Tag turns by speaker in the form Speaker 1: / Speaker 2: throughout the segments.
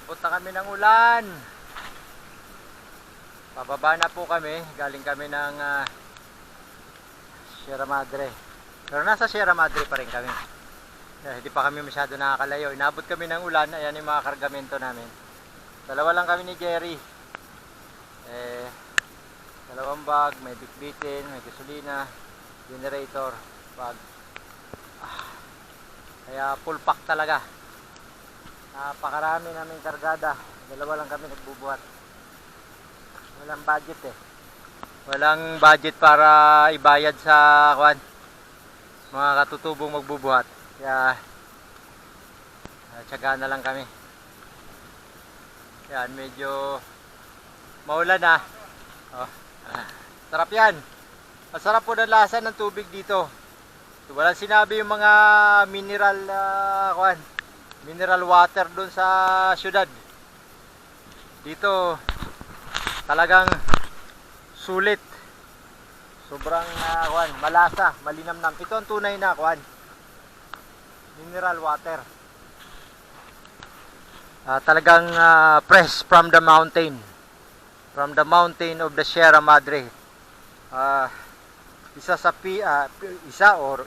Speaker 1: Abot na kami ng ulan. Pababa na po kami. Galing kami ng Sierra Madre. Pero nasa Sierra Madre pa rin kami. Hindi pa kami masyado nakakalayo. Inabot kami ng ulan. Ayan yung mga kargamento namin. Dalawa lang kami ni Jerry. Dalawang bag, may bitbitin, may gasolina, generator, bag. Kaya full pack talaga. Napakarami namin kargada. Dalawa lang kami nagbubuhat. Walang budget eh. Walang budget para ibayad sa mga katutubong magbubuhat. Kaya tiyaga na lang kami. Yan, medyo maulan na. Oh. Sarap yan. Masarap po ng lasa ng tubig dito. Walang sinabi yung mga mineral water doon sa syudad. Dito talagang sulit. Sobrang malasa, malinamnam. Ito ang tunay na mineral water. Talagang fresh from the mountain. From the mountain of the Sierra Madre.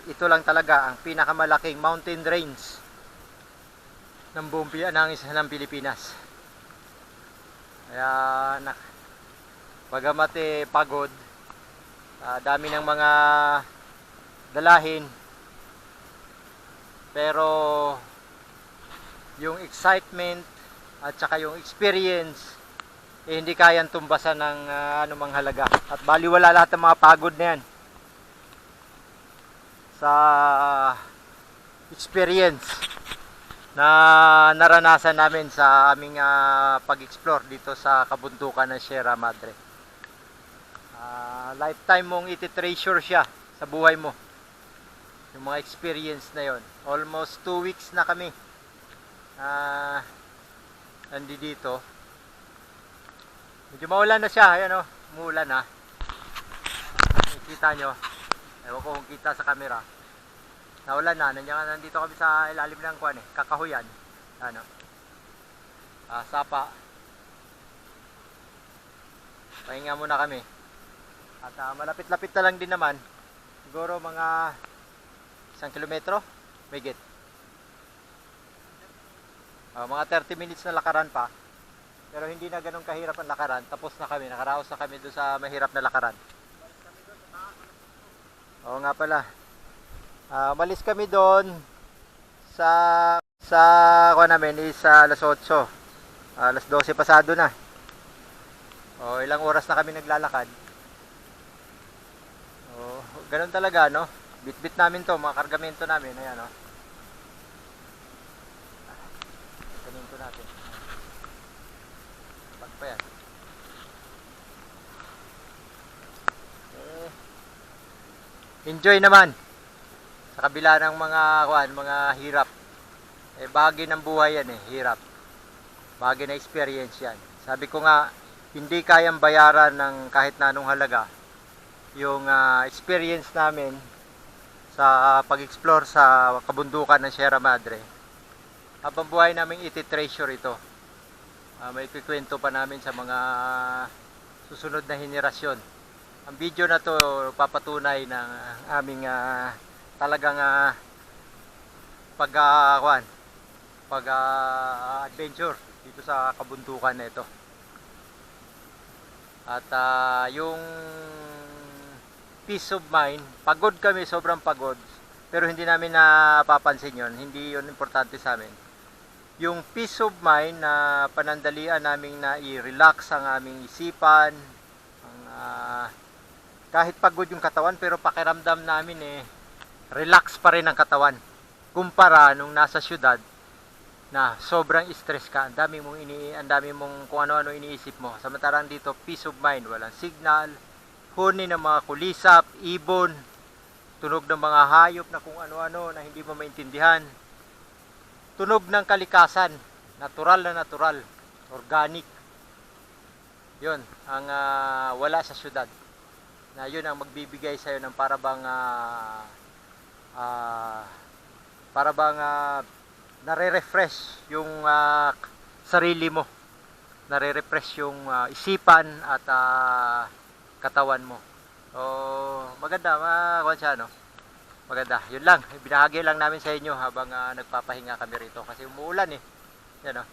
Speaker 1: Ito lang talaga ang pinakamalaking mountain range ng buong ng Pilipinas. Kaya bagamat pagod, dami ng mga dalahin, pero yung excitement at saka yung experience hindi kayang tumbasan ng anumang halaga. At baliwala lahat ng mga pagod na yan sa experience na naranasan namin sa aming pag-explore dito sa kabundukan ng Sierra Madre. Lifetime mong iti-treasure siya sa buhay mo. Yung mga experience na yon. Almost 2 weeks na kami nandito. Medyo maulan na siya. Ayan o, umuulan na. Nakikita nyo. Ewan ko kung kita sa camera. Naulan na. Nandito kami sa ilalim ng kakahuyan. Ano? Sapa. Pahinga muna kami. At malapit-lapit na lang din naman. Siguro mga 1 kilometro. Megit. Mga 30 minutes na lakaran pa. Pero hindi na ganun kahirap ang lakaran. Tapos na kami. Nakaraos na kami doon sa mahirap na lakaran. Oo nga pala. Malis kami doon sa namin is alas 8. Alas 12 pasado na. Ilang oras na kami naglalakad. Ganun talaga, no? Bit-bit namin to, mga kargamento namin. Ayan, no? Kargamento natin. Bag pa yan. Enjoy naman. Sa kabila ng mga hirap. Bahagi ng buhay yan hirap. Bahagi na experience yan. Sabi ko nga, hindi kayang bayaran ng kahit na anong halaga yung experience namin sa pag-explore sa kabundukan ng Sierra Madre. Habang buhay namin iti-treasure ito. May kikwento pa namin sa mga susunod na henerasyon. Ang video na to papatunay ng aming talagang pag-adventure dito sa kabundukan na ito. At yung peace of mind, pagod kami, sobrang pagod, pero hindi namin napapansin yon, hindi yon importante sa amin. Yung peace of mind na panandalian namin na i-relax ang aming isipan, kahit pagod yung katawan, pero pakiramdam namin relax pa rin ang katawan. Kumpara nung nasa syudad na sobrang stress ka, ang dami mong kung ano-ano iniisip mo. Samantarang dito, peace of mind, walang signal, huni ng mga kulisap, ibon, tunog ng mga hayop na kung ano-ano na hindi mo maintindihan, tunog ng kalikasan, natural na natural, organic. Yun ang wala sa syudad. Na yun ang magbibigay sa'yo ng parabang nare-refresh yung sarili mo. Nare-refresh yung isipan at katawan mo. So, maganda, kuwan siya, no? Maganda. Yun lang, binahagi lang namin sa inyo habang nagpapahinga kami rito kasi umuulan eh. Yan, no?